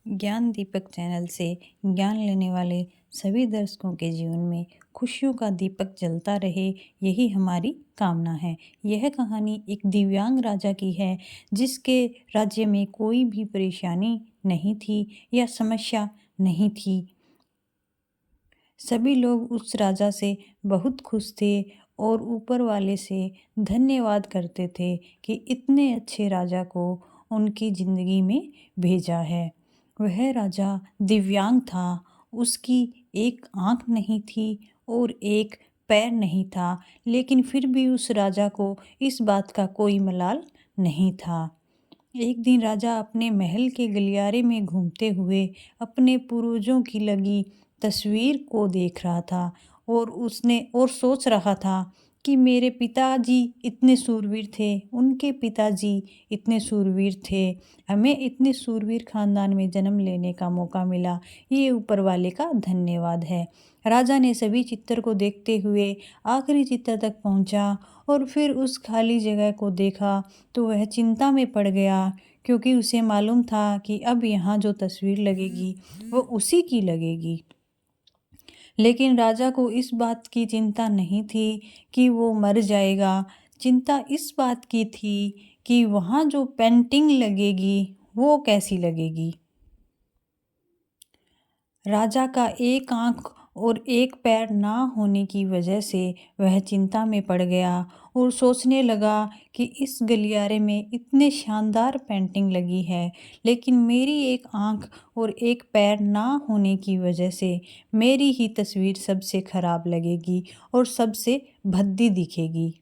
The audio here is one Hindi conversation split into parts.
ज्ञान दीपक चैनल से ज्ञान लेने वाले सभी दर्शकों के जीवन में खुशियों का दीपक जलता रहे, यही हमारी कामना है। यह कहानी एक दिव्यांग राजा की है जिसके राज्य में कोई भी परेशानी नहीं थी या समस्या नहीं थी। सभी लोग उस राजा से बहुत खुश थे और ऊपर वाले से धन्यवाद करते थे कि इतने अच्छे राजा को उनकी ज़िंदगी में भेजा है। वह राजा दिव्यांग था, उसकी एक आँख नहीं थी और एक पैर नहीं था, लेकिन फिर भी उस राजा को इस बात का कोई मलाल नहीं था। एक दिन राजा अपने महल के गलियारे में घूमते हुए अपने पूर्वजों की लगी तस्वीर को देख रहा था और सोच रहा था कि मेरे पिताजी इतने शूरवीर थे, उनके पिताजी इतने शूरवीर थे, हमें इतने शूरवीर खानदान में जन्म लेने का मौका मिला, ये ऊपर वाले का धन्यवाद है। राजा ने सभी चित्र को देखते हुए आखिरी चित्र तक पहुंचा और फिर उस खाली जगह को देखा तो वह चिंता में पड़ गया, क्योंकि उसे मालूम था कि अब यहाँ जो तस्वीर लगेगी वो उसी की लगेगी। लेकिन राजा को इस बात की चिंता नहीं थी कि वो मर जाएगा। चिंता इस बात की थी कि वहाँ जो पेंटिंग लगेगी वो कैसी लगेगी। राजा का एक आंख और एक पैर ना होने की वजह से वह चिंता में पड़ गया और सोचने लगा कि इस गलियारे में इतने शानदार पेंटिंग लगी है, लेकिन मेरी एक आंख और एक पैर ना होने की वजह से मेरी ही तस्वीर सबसे खराब लगेगी और सबसे भद्दी दिखेगी।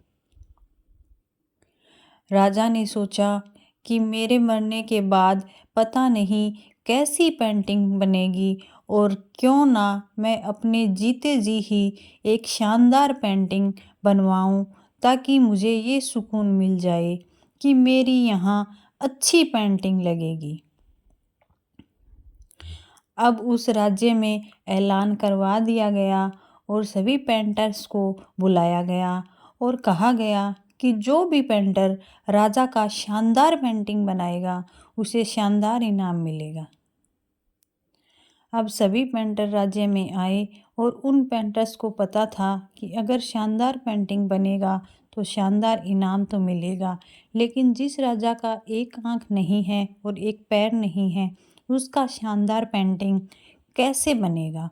राजा ने सोचा कि मेरे मरने के बाद पता नहीं कैसी पेंटिंग बनेगी, और क्यों ना मैं अपने जीते जी ही एक शानदार पेंटिंग बनवाऊं, ताकि मुझे ये सुकून मिल जाए कि मेरी यहाँ अच्छी पेंटिंग लगेगी। अब उस राज्य में ऐलान करवा दिया गया और सभी पेंटर्स को बुलाया गया और कहा गया कि जो भी पेंटर राजा का शानदार पेंटिंग बनाएगा उसे शानदार इनाम मिलेगा। अब सभी पेंटर राज्य में आए और उन पेंटर्स को पता था कि अगर शानदार पेंटिंग बनेगा तो शानदार इनाम तो मिलेगा, लेकिन जिस राजा का एक आंख नहीं है और एक पैर नहीं है उसका शानदार पेंटिंग कैसे बनेगा।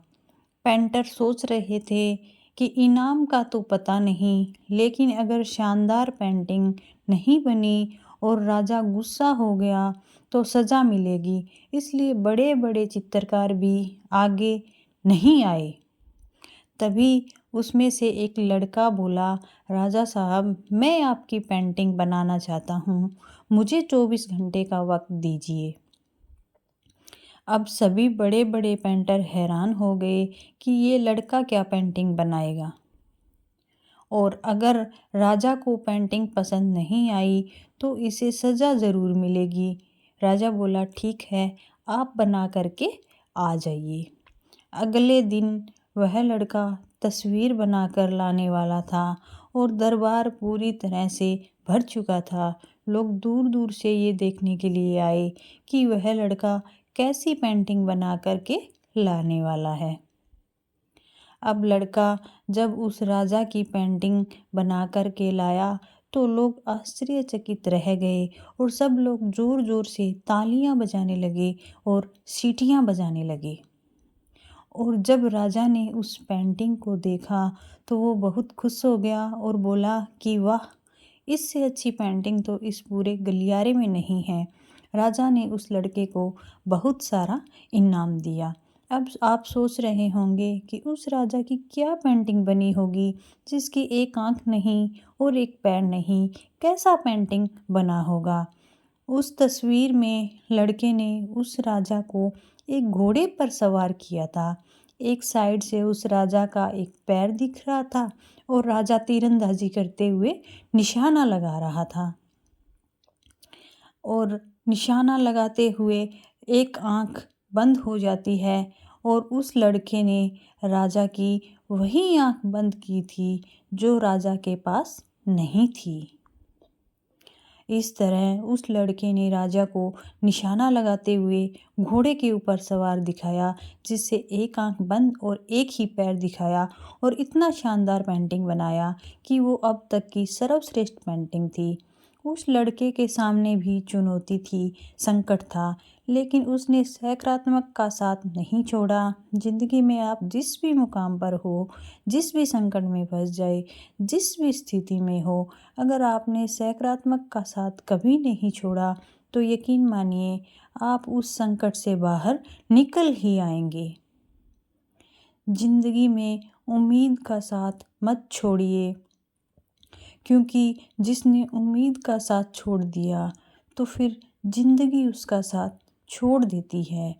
पेंटर सोच रहे थे कि इनाम का तो पता नहीं, लेकिन अगर शानदार पेंटिंग नहीं बनी और राजा गुस्सा हो गया तो सज़ा मिलेगी, इसलिए बड़े बड़े चित्रकार भी आगे नहीं आए। तभी उसमें से एक लड़का बोला, राजा साहब, मैं आपकी पेंटिंग बनाना चाहता हूँ, मुझे 24 घंटे का वक्त दीजिए। अब सभी बड़े बड़े पेंटर हैरान हो गए कि ये लड़का क्या पेंटिंग बनाएगा, और अगर राजा को पेंटिंग पसंद नहीं आई तो इसे सज़ा ज़रूर मिलेगी। राजा बोला, ठीक है, आप बना करके आ जाइए। अगले दिन वह लड़का तस्वीर बनाकर लाने वाला था और दरबार पूरी तरह से भर चुका था। लोग दूर दूर से ये देखने के लिए आए कि वह लड़का कैसी पेंटिंग बना करके लाने वाला है। अब लड़का जब उस राजा की पेंटिंग बना कर के लाया तो लोग आश्चर्यचकित रह गए और सब लोग ज़ोर ज़ोर से तालियां बजाने लगे और सीटियां बजाने लगे। और जब राजा ने उस पेंटिंग को देखा तो वो बहुत खुश हो गया और बोला कि वाह, इससे अच्छी पेंटिंग तो इस पूरे गलियारे में नहीं है। राजा ने उस लड़के को बहुत सारा इनाम दिया। अब आप सोच रहे होंगे कि उस राजा की क्या पेंटिंग बनी होगी जिसकी एक आंख नहीं और एक पैर नहीं, कैसा पेंटिंग बना होगा। उस तस्वीर में लड़के ने उस राजा को एक घोड़े पर सवार किया था। एक साइड से उस राजा का एक पैर दिख रहा था और राजा तीरंदाजी करते हुए निशाना लगा रहा था, और निशाना लगाते हुए एक आंख बंद हो जाती है और उस लड़के ने राजा की वही आंख बंद की थी जो राजा के पास नहीं थी। इस तरह उस लड़के ने राजा को निशाना लगाते हुए घोड़े के ऊपर सवार दिखाया, जिससे एक आंख बंद और एक ही पैर दिखाया, और इतना शानदार पेंटिंग बनाया कि वो अब तक की सर्वश्रेष्ठ पेंटिंग थी। उस लड़के के सामने भी चुनौती थी, संकट था, लेकिन उसने सकारात्मक का साथ नहीं छोड़ा। ज़िंदगी में आप जिस भी मुकाम पर हो, जिस भी संकट में फंस जाए, जिस भी स्थिति में हो, अगर आपने सकारात्मक का साथ कभी नहीं छोड़ा तो यकीन मानिए आप उस संकट से बाहर निकल ही आएंगे। ज़िंदगी में उम्मीद का साथ मत छोड़िए, क्योंकि जिसने उम्मीद का साथ छोड़ दिया तो फिर ज़िंदगी उसका साथ छोड़ देती है।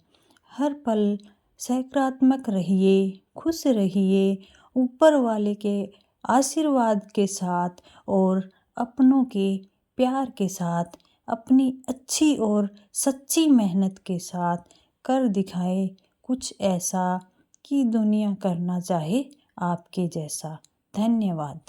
हर पल सकारात्मक रहिए, खुश रहिए, ऊपर वाले के आशीर्वाद के साथ और अपनों के प्यार के साथ, अपनी अच्छी और सच्ची मेहनत के साथ कर दिखाए कुछ ऐसा कि दुनिया करना चाहे आपके जैसा। धन्यवाद।